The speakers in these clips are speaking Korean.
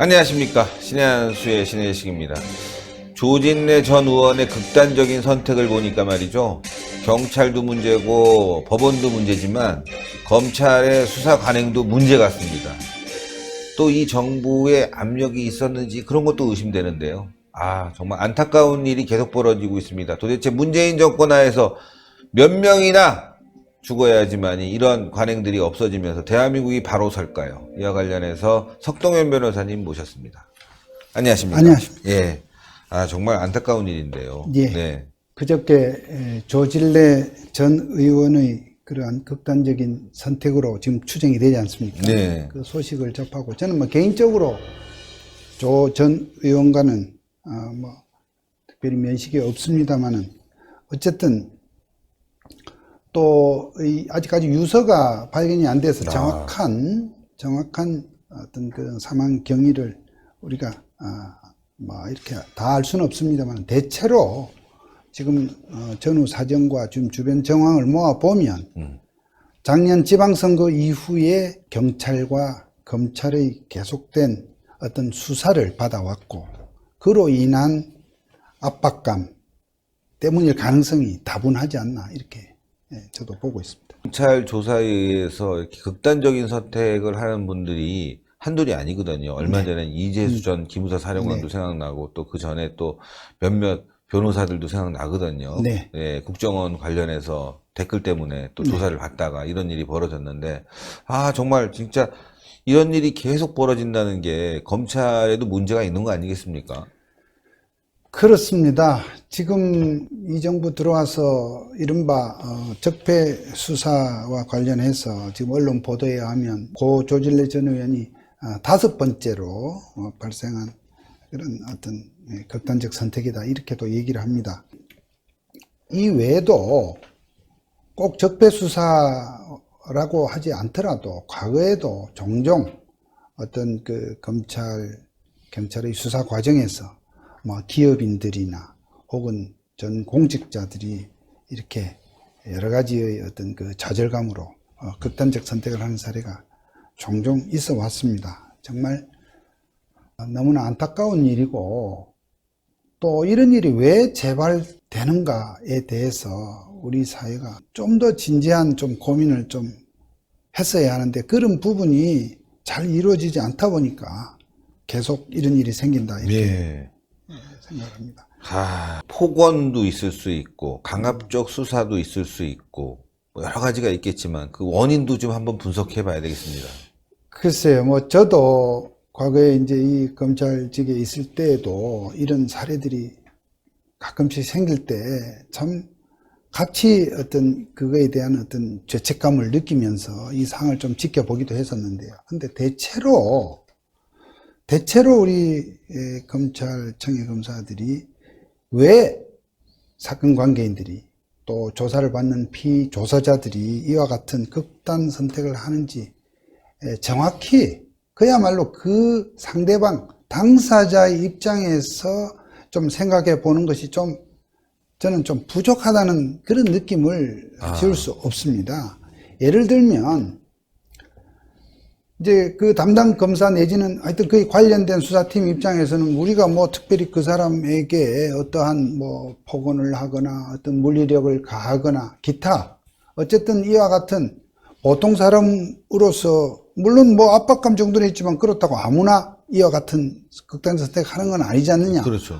안녕하십니까. 신의 한수의 신의 식입니다. 조진래 전 의원의 극단적인 선택을 보니까 말이죠. 경찰도 문제고 법원도 문제지만 검찰의 수사 관행도 문제 같습니다. 또 이 정부의 압력이 있었는지 그런 것도 의심되는데요. 정말 안타까운 일이 계속 벌어지고 있습니다. 도대체 문재인 정권 하에서 몇 명이나 죽어야지만이 이런 관행들이 없어지면서 대한민국이 바로 설까요? 이와 관련해서 석동현 변호사님 모셨습니다. 안녕하십니까? 안녕하십니까? 예. 정말 안타까운 일인데요. 예. 네. 그저께 조진래 전 의원의 그러한 극단적인 선택으로 지금 추정이 되지 않습니까? 네. 그 소식을 접하고 저는 개인적으로 조 전 의원과는 특별히 면식이 없습니다만은 어쨌든 또 아직까지 유서가 발견이 안 돼서 정확한 어떤 그 사망 경위를 우리가 이렇게 다 알 수는 없습니다만 대체로 지금 전후 사정과 지금 주변 정황을 모아 보면 작년 지방선거 이후에 경찰과 검찰의 계속된 어떤 수사를 받아왔고 그로 인한 압박감 때문일 가능성이 다분하지 않나 이렇게 저도 보고 있습니다. 경찰 조사에 의해서 이렇게 극단적인 선택을 하는 분들이 한둘이 아니거든요. 얼마 전에 이재수 전 기무사 사령관도 생각나고 또 그 전에 또 몇몇 변호사들도 생각나거든요. 네, 국정원 관련해서 댓글 때문에 또 조사를 받다가 이런 일이 벌어졌는데 정말 진짜 이런 일이 계속 벌어진다는 게 검찰에도 문제가 있는 거 아니겠습니까? 그렇습니다. 지금 이 정부 들어와서 이른바 적폐 수사와 관련해서 지금 언론 보도에 의하면 고 조진래 전 의원이 5번째로 발생한 그런 어떤 극단적 선택이다 이렇게도 얘기를 합니다. 이 외에도 꼭 적폐 수사라고 하지 않더라도 과거에도 종종 어떤 그 경찰의 수사 과정에서 기업인들이나 혹은 전 공직자들이 이렇게 여러 가지의 어떤 그 좌절감으로 극단적 선택을 하는 사례가 종종 있어 왔습니다. 정말 너무나 안타까운 일이고 또 이런 일이 왜 재발되는가에 대해서 우리 사회가 좀 더 진지한 고민을 좀 했어야 하는데 그런 부분이 잘 이루어지지 않다 보니까 계속 이런 일이 생긴다 이렇게 생각합니다. 폭언도 있을 수 있고 강압적 수사도 있을 수 있고 여러 가지가 있겠지만 그 원인도 좀 한번 분석해 봐야 되겠습니다. 글쎄요, 저도 과거에 이제 이 검찰직에 있을 때에도 이런 사례들이 가끔씩 생길 때 참 같이 어떤 그거에 대한 어떤 죄책감을 느끼면서 이 상황을 좀 지켜보기도 했었는데요. 근데 대체로 우리 검찰청의 검사들이 왜 사건 관계인들이 또 조사를 받는 피조사자들이 이와 같은 극단 선택을 하는지 정확히 그야말로 그 상대방 당사자의 입장에서 좀 생각해 보는 것이 저는 좀 부족하다는 그런 느낌을 지울 수 없습니다. 예를 들면 이제 그 담당 검사 내지는 하여튼 그 관련된 수사팀 입장에서는 우리가 특별히 그 사람에게 어떠한 폭언을 하거나 어떤 물리력을 가하거나 기타 어쨌든 이와 같은 보통 사람으로서 물론 압박감 정도는 있지만 그렇다고 아무나 이와 같은 극단 선택하는 건 아니지 않느냐. 그렇죠.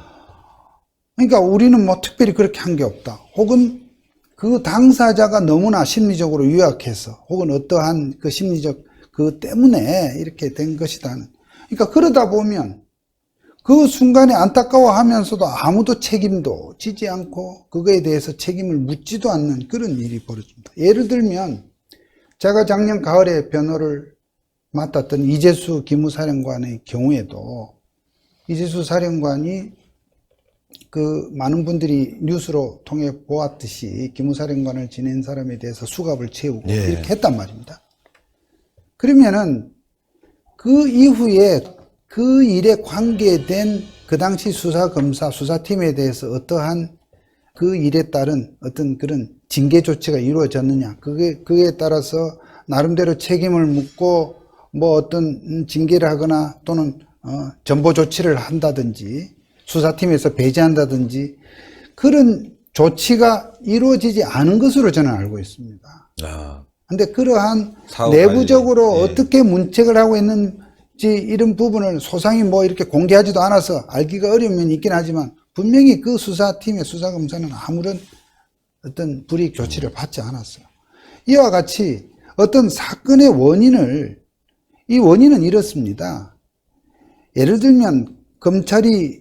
그러니까 우리는 특별히 그렇게 한 게 없다. 혹은 그 당사자가 너무나 심리적으로 유약해서 혹은 어떠한 그 심리적 그 때문에 이렇게 된 것이다. 그러니까 그러다 보면 그 순간에 안타까워하면서도 아무도 책임도 지지 않고 그거에 대해서 책임을 묻지도 않는 그런 일이 벌어집니다. 예를 들면 제가 작년 가을에 변호를 맡았던 이재수 기무사령관의 경우에도 이재수 사령관이 그 많은 분들이 뉴스로 통해 보았듯이 기무사령관을 지낸 사람에 대해서 수갑을 채우고 이렇게 했단 말입니다. 그러면은 그 이후에 그 일에 관계된 그 당시 수사검사, 수사팀에 대해서 어떠한 그 일에 따른 어떤 그런 징계 조치가 이루어졌느냐. 그에 따라서 나름대로 책임을 묻고 어떤 징계를 하거나 또는 전보 조치를 한다든지 수사팀에서 배제한다든지 그런 조치가 이루어지지 않은 것으로 저는 알고 있습니다. 아, 근데 그러한 사후 내부적으로 관리. 예. 어떻게 문책을 하고 있는지 이런 부분을 소상히 뭐 이렇게 공개하지도 않아서 알기가 어려운 면이 있긴 하지만 분명히 그 수사팀의 수사검사는 아무런 어떤 불이익 조치를 받지 않았어요. 이와 같이 어떤 사건의 이 원인은 이렇습니다. 예를 들면 검찰이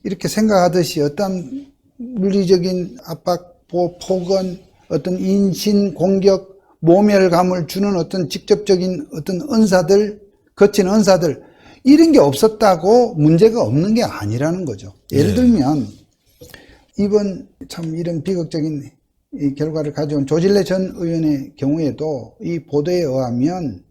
이렇게 생각하듯이 어떤 물리적인 압박, 폭언, 어떤 인신 공격, 모멸감을 주는 어떤 직접적인 어떤 거친 언사들 이런 게 없었다고 문제가 없는 게 아니라는 거죠. 예를 들면 이번 참 이런 비극적인 이 결과를 가져온 조질래 전 의원의 경우에도 이 보도에 의하면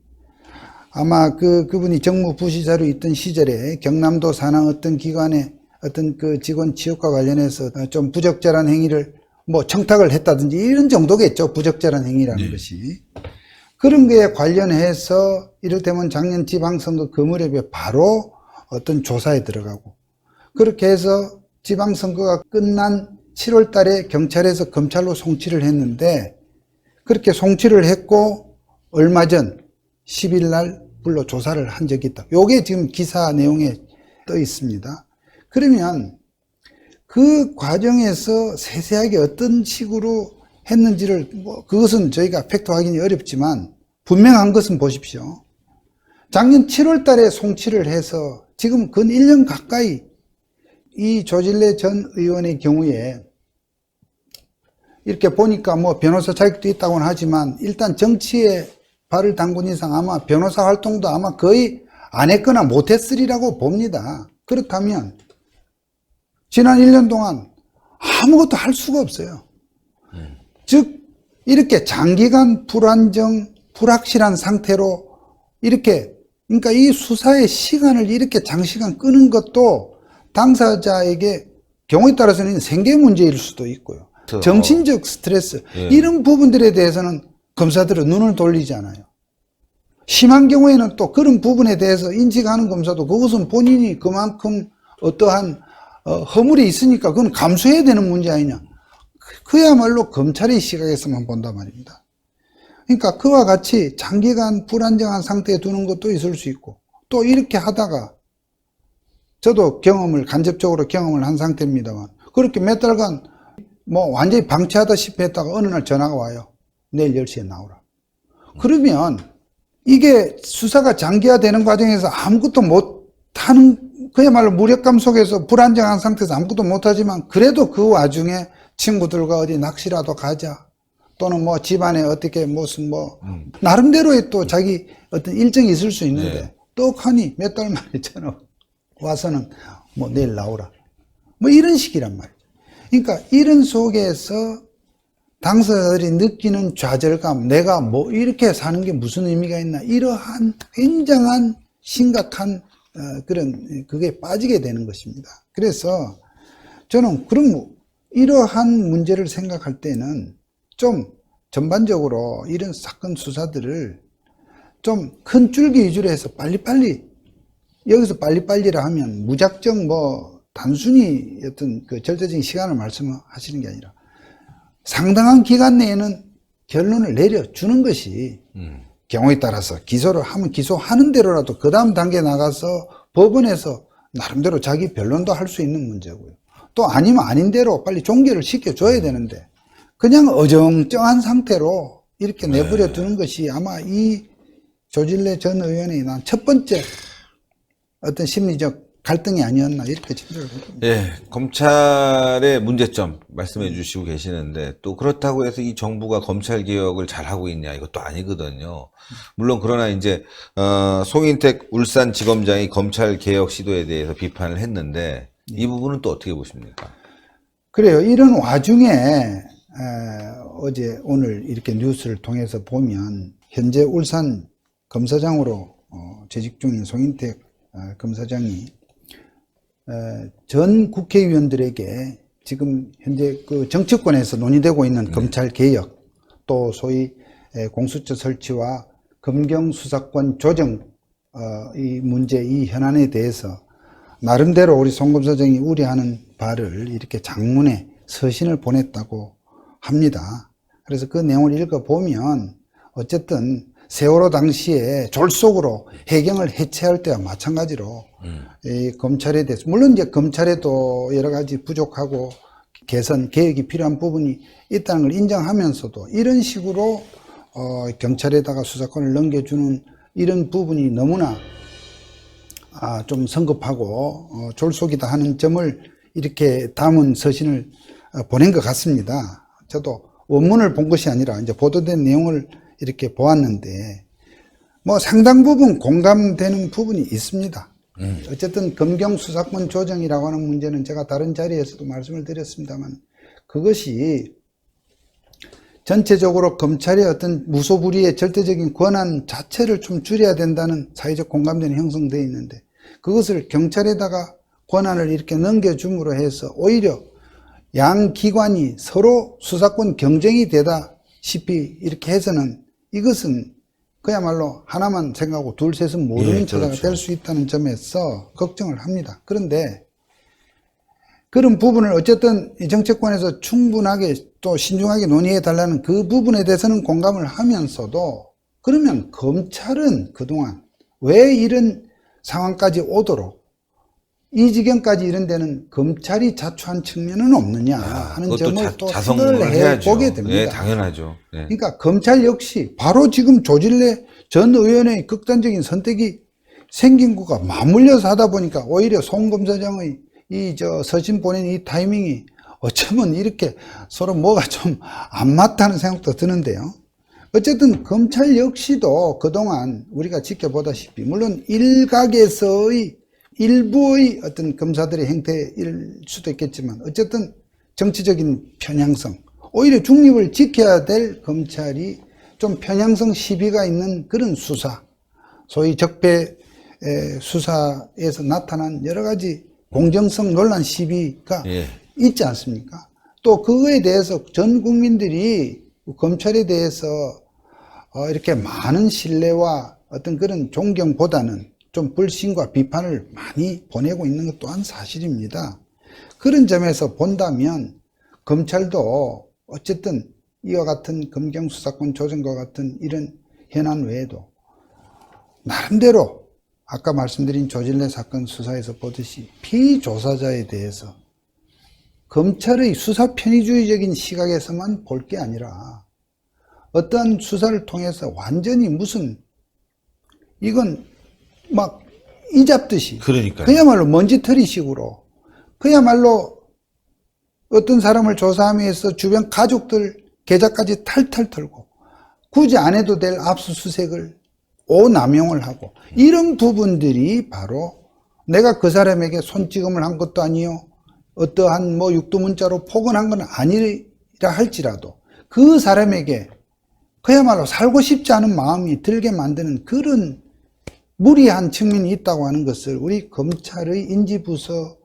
아마 그분이 정무부시자로 있던 시절에 경남도 산하 어떤 기관에 어떤 그 직원 취업과 관련해서 좀 부적절한 행위를 뭐 청탁을 했다든지 이런 정도겠죠. 부적절한 행위라는 것이. 그런 거에 관련해서 이를테면 작년 지방선거 그 무렵에 바로 어떤 조사에 들어가고 그렇게 해서 지방선거가 끝난 7월 달에 경찰에서 검찰로 송치를 했는데 그렇게 송치를 했고 얼마 전 10일 날 불러 조사를 한 적이 있다. 요게 지금 기사 내용에 떠 있습니다. 그러면 그 과정에서 세세하게 어떤 식으로 했는지를 그것은 저희가 팩트 확인이 어렵지만 분명한 것은 보십시오. 작년 7월 달에 송치를 해서 지금 근 1년 가까이 이 조질래 전 의원의 경우에 이렇게 보니까 뭐 변호사 자격도 있다고는 하지만 일단 정치에 발을 담근 이상 아마 변호사 활동도 아마 거의 안 했거나 못했으리라고 봅니다. 그렇다면 지난 1년 동안 아무것도 할 수가 없어요. 즉 이렇게 장기간 불안정, 불확실한 상태로 이렇게 그러니까 이 수사의 시간을 이렇게 장시간 끄는 것도 당사자에게 경우에 따라서는 생계 문제일 수도 있고요. 정신적 스트레스 이런 부분들에 대해서는 검사들은 눈을 돌리지 않아요. 심한 경우에는 또 그런 부분에 대해서 인식하는 검사도 그것은 본인이 그만큼 어떠한 허물이 있으니까 그건 감수해야 되는 문제 아니냐. 그야말로 검찰의 시각에서만 본단 말입니다. 그러니까 그와 같이 장기간 불안정한 상태에 두는 것도 있을 수 있고 또 이렇게 하다가 저도 간접적으로 경험을 한 상태입니다만 그렇게 몇 달간 뭐 완전히 방치하다시피 했다가 어느 날 전화가 와요. 내일 10시에 나오라. 그러면 이게 수사가 장기화되는 과정에서 아무것도 못하는 그야말로 무력감 속에서 불안정한 상태에서 아무것도 못하지만 그래도 그 와중에 친구들과 어디 낚시라도 가자 또는 뭐 집안에 어떻게 무슨 뭐 나름대로의 또 자기 어떤 일정이 있을 수 있는데 떡하니 몇 달 만에 전화 와서는 뭐 내일 나오라 뭐 이런 식이란 말이죠. 그러니까 이런 속에서 당사자들이 느끼는 좌절감, 내가 뭐 이렇게 사는 게 무슨 의미가 있나 이러한 굉장한 심각한 그런 그게 빠지게 되는 것입니다. 그래서 저는 그럼 이러한 문제를 생각할 때는 좀 전반적으로 이런 사건 수사들을 좀 큰 줄기 위주로 해서 빨리빨리 여기서 빨리빨리라 하면 무작정 뭐 단순히 어떤 그 절대적인 시간을 말씀하시는 게 아니라 상당한 기간 내에는 결론을 내려주는 것이 경우에 따라서 기소를 하면 기소하는 대로라도 그 다음 단계에 나가서 법원에서 나름대로 자기 변론도 할 수 있는 문제고요. 또 아니면 아닌 대로 빨리 종결을 시켜줘야 되는데 그냥 어정쩡한 상태로 이렇게 내버려 두는 것이 아마 이 조질래 전 의원이 난 첫 번째 어떤 심리적 갈등이 아니었나 이렇게 생각을 합니다. 예, 검찰의 문제점 말씀해 주시고 계시는데 또 그렇다고 해서 이 정부가 검찰 개혁을 잘하고 있냐 이것도 아니거든요. 물론 그러나 이제 송인택 울산지검장이 검찰 개혁 시도에 대해서 비판을 했는데 이 부분은 또 어떻게 보십니까? 그래요. 이런 와중에 어제 오늘 이렇게 뉴스를 통해서 보면 현재 울산 검사장으로 재직 중인 송인택 검사장이 전 국회의원들에게 지금 현재 그 정치권에서 논의되고 있는 검찰 개혁 또 소위 공수처 설치와 검경 수사권 조정 이 문제, 이 현안에 대해서 나름대로 우리 송 검사장이 우려하는 바를 이렇게 장문에 서신을 보냈다고 합니다. 그래서 그 내용을 읽어보면 어쨌든 세월호 당시에 졸속으로 해경을 해체할 때와 마찬가지로 이 검찰에 대해서 물론 이제 검찰에도 여러 가지 부족하고 개선, 개혁이 필요한 부분이 있다는 걸 인정하면서도 이런 식으로 경찰에다가 수사권을 넘겨주는 이런 부분이 너무나 좀 성급하고 졸속이다 하는 점을 이렇게 담은 서신을 보낸 것 같습니다. 저도 원문을 본 것이 아니라 이제 보도된 내용을 이렇게 보았는데 뭐 상당 부분 공감되는 부분이 있습니다. 어쨌든 검경 수사권 조정이라고 하는 문제는 제가 다른 자리에서도 말씀을 드렸습니다만 그것이 전체적으로 검찰의 어떤 무소불위의 절대적인 권한 자체를 좀 줄여야 된다는 사회적 공감대는 형성되어 있는데 그것을 경찰에다가 권한을 이렇게 넘겨줌으로 해서 오히려 양 기관이 서로 수사권 경쟁이 되다시피 이렇게 해서는 이것은 그야말로 하나만 생각하고 둘 셋은 모르는 처사가 될 수 있다는 점에서 걱정을 합니다. 그런데 그런 부분을 어쨌든 이 정치권에서 충분하게 또 신중하게 논의해 달라는 그 부분에 대해서는 공감을 하면서도 그러면 검찰은 그동안 왜 이런 상황까지 오도록 이 지경까지 이런 데는 검찰이 자초한 측면은 없느냐 하는 점을 또 생각을 해보게 됩니다. 네, 당연하죠. 네. 그러니까 검찰 역시 바로 지금 조질래 전 의원의 극단적인 선택이 생긴 거가 맞물려서 하다 보니까 오히려 송 검사장의 서신 보낸 이 타이밍이 어쩌면 이렇게 서로 뭐가 좀 안 맞다는 생각도 드는데요. 어쨌든 검찰 역시도 그동안 우리가 지켜보다시피 물론 일각에서의 일부의 어떤 검사들의 행태일 수도 있겠지만 어쨌든 정치적인 편향성 오히려 중립을 지켜야 될 검찰이 좀 편향성 시비가 있는 그런 수사 소위 적폐 수사에서 나타난 여러 가지 공정성 논란 시비가 있지 않습니까? 또 그거에 대해서 전 국민들이 검찰에 대해서 이렇게 많은 신뢰와 어떤 그런 존경보다는 좀 불신과 비판을 많이 보내고 있는 것 또한 사실입니다. 그런 점에서 본다면 검찰도 어쨌든 이와 같은 검경 수사권 조정과 같은 이런 현안 외에도 나름대로 아까 말씀드린 조질래 사건 수사에서 보듯이 피조사자에 대해서 검찰의 수사 편의주의적인 시각에서만 볼 게 아니라 어떠한 수사를 통해서 완전히 무슨 이건 막 이잡듯이 그러니까요. 그야말로 먼지털이식으로 그야말로 어떤 사람을 조사하면서 주변 가족들 계좌까지 탈탈 털고 굳이 안 해도 될 압수수색을 오남용을 하고 이런 부분들이 바로 내가 그 사람에게 손찌검을 한 것도 아니요 어떠한 뭐 육두문자로 폭언한 건 아니라 할지라도 그 사람에게 그야말로 살고 싶지 않은 마음이 들게 만드는 그런 무리한 측면이 있다고 하는 것을 우리 검찰의 인지부서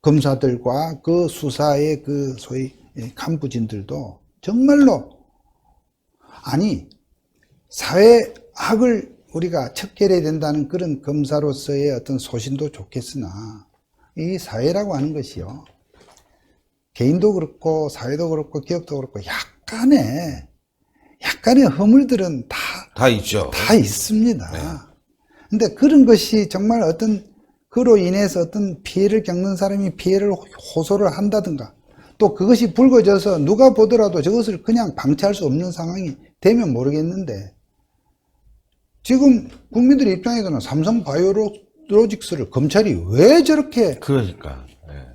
검사들과 그 수사의 그 소위 간부진들도 정말로 아니 사회학을 우리가 척결해야 된다는 그런 검사로서의 어떤 소신도 좋겠으나 이 사회라고 하는 것이요 개인도 그렇고 사회도 그렇고 기업도 그렇고 약간의 허물들은 다 있죠. 다 있습니다. 네. 근데 그런 것이 정말 어떤 그로 인해서 어떤 피해를 겪는 사람이 피해를 호소를 한다든가 또 그것이 불거져서 누가 보더라도 저것을 그냥 방치할 수 없는 상황이 되면 모르겠는데 지금 국민들 입장에서는 삼성 바이오로직스를 검찰이 왜 저렇게 그러니까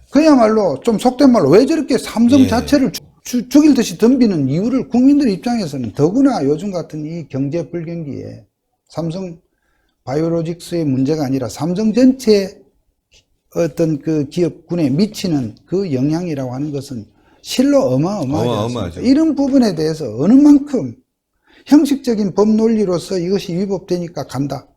그야말로 좀 속된 말로 왜 저렇게 삼성 자체를 죽일 듯이 덤비는 이유를 국민들 입장에서는 더구나 요즘 같은 이 경제 불경기에 삼성 바이오로직스의 문제가 아니라 삼성 전체 어떤 그 기업군에 미치는 그 영향이라고 하는 것은 실로 어마어마하죠. 이런 부분에 대해서 어느 만큼 형식적인 법 논리로서 이것이 위법되니까 간다.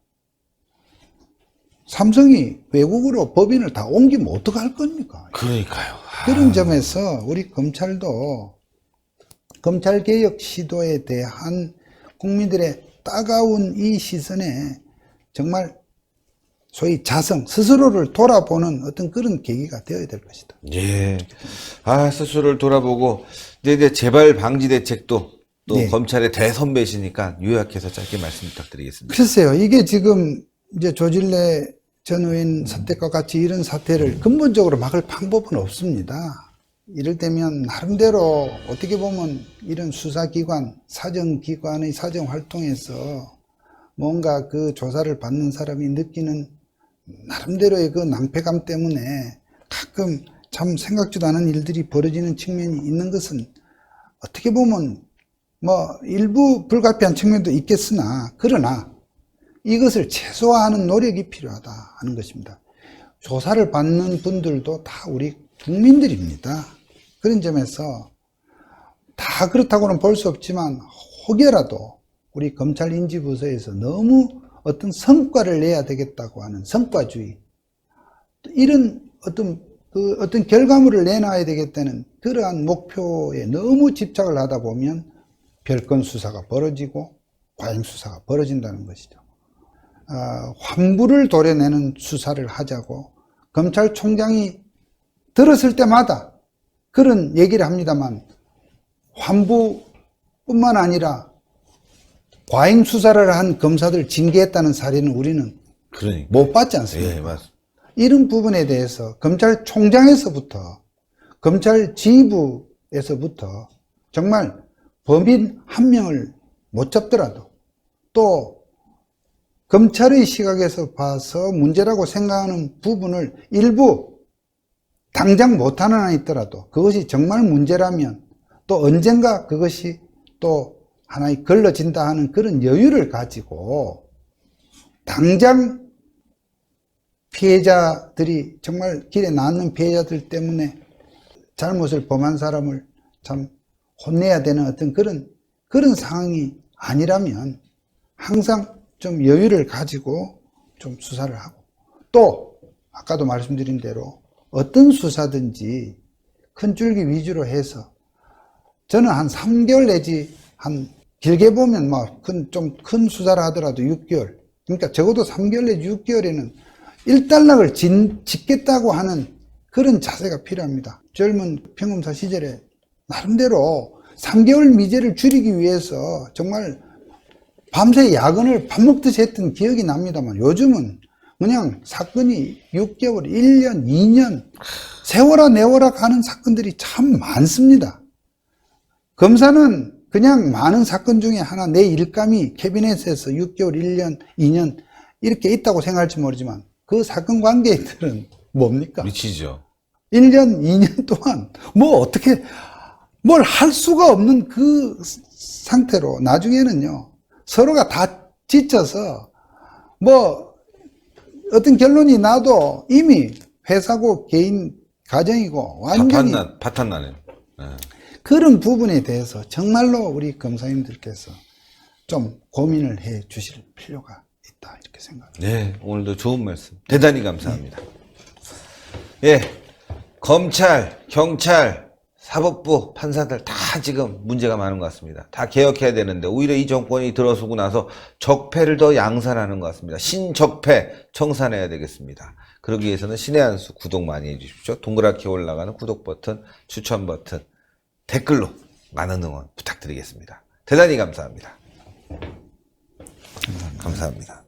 삼성이 외국으로 법인을 다 옮기면 어떡할 겁니까? 그러니까요. 그런 점에서 우리 검찰도 검찰개혁 시도에 대한 국민들의 따가운 이 시선에 정말 소위 자성, 스스로를 돌아보는 어떤 그런 계기가 되어야 될 것이다. 예. 아, 스스로를 돌아보고, 이제 재발 방지 대책도 또 네. 검찰의 대선배시니까 요약해서 짧게 말씀 부탁드리겠습니다. 글쎄요, 이게 지금 이제 조질래 전 의원 사태과 같이 이런 사태를 근본적으로 막을 방법은 없습니다. 이럴 때면 나름대로 어떻게 보면 이런 수사기관, 사정기관의 사정활동에서 뭔가 그 조사를 받는 사람이 느끼는 나름대로의 그 낭패감 때문에 가끔 참 생각지도 않은 일들이 벌어지는 측면이 있는 것은 어떻게 보면 뭐 일부 불가피한 측면도 있겠으나 그러나 이것을 최소화하는 노력이 필요하다 하는 것입니다. 조사를 받는 분들도 다 우리 국민들입니다. 그런 점에서 다 그렇다고는 볼 수 없지만 혹여라도 우리 검찰 인지부서에서 너무 어떤 성과를 내야 되겠다고 하는 성과주의, 이런 어떤 결과물을 내놔야 되겠다는 그러한 목표에 너무 집착을 하다 보면 별건 수사가 벌어지고 과잉 수사가 벌어진다는 것이죠. 환부를 도려내는 수사를 하자고 검찰총장이 들었을 때마다 그런 얘기를 합니다만 환부뿐만 아니라 과잉 수사를 한 검사들 징계했다는 사례는 우리는 그러니까. 못 봤지 않습니까? 예, 맞습니다. 이런 부분에 대해서 검찰총장에서부터 검찰 지휘부에서부터 정말 범인 한 명을 못 잡더라도 또 검찰의 시각에서 봐서 문제라고 생각하는 부분을 일부 당장 못하는 한 있더라도 그것이 정말 문제라면 또 언젠가 그것이 또 하나의 걸러진다 하는 그런 여유를 가지고 당장 피해자들이 정말 길에 나앉는 피해자들 때문에 잘못을 범한 사람을 참 혼내야 되는 어떤 그런 상황이 아니라면 항상 좀 여유를 가지고 좀 수사를 하고 또 아까도 말씀드린 대로 어떤 수사든지 큰 줄기 위주로 해서 저는 한 3개월 내지 한 길게 보면 좀 큰 수사를 하더라도 6개월, 그러니까 적어도 3개월 내지 6개월에는 일단락을 짓겠다고 하는 그런 자세가 필요합니다. 젊은 평검사 시절에 나름대로 3개월 미제를 줄이기 위해서 정말 밤새 야근을 밥 먹듯이 했던 기억이 납니다만 요즘은 그냥 사건이 6개월, 1년, 2년 세워라 내워라 가는 사건들이 참 많습니다. 검사는 그냥 많은 사건 중에 하나 내 일감이 캐비넷에서 6개월, 1년, 2년 이렇게 있다고 생각할지 모르지만 그 사건 관계들은 뭡니까? 미치죠. 1년, 2년 동안 어떻게 뭘 할 수가 없는 그 상태로 나중에는요 서로가 다 지쳐서 어떤 결론이 나도 이미 회사고 개인 가정이고 완전히 파탄나는. 예. 그런 부분에 대해서 정말로 우리 검사님들께서 좀 고민을 해 주실 필요가 있다 이렇게 생각합니다. 네, 오늘도 좋은 말씀 대단히 감사합니다. 예, 검찰, 경찰, 사법부, 판사들 다 지금 문제가 많은 것 같습니다. 다 개혁해야 되는데 오히려 이 정권이 들어서고 나서 적폐를 더 양산하는 것 같습니다. 신적폐 청산해야 되겠습니다. 그러기 위해서는 신의 한 수 구독 많이 해주십시오. 동그랗게 올라가는 구독 버튼, 추천 버튼, 댓글로 많은 응원 부탁드리겠습니다. 대단히 감사합니다. 감사합니다.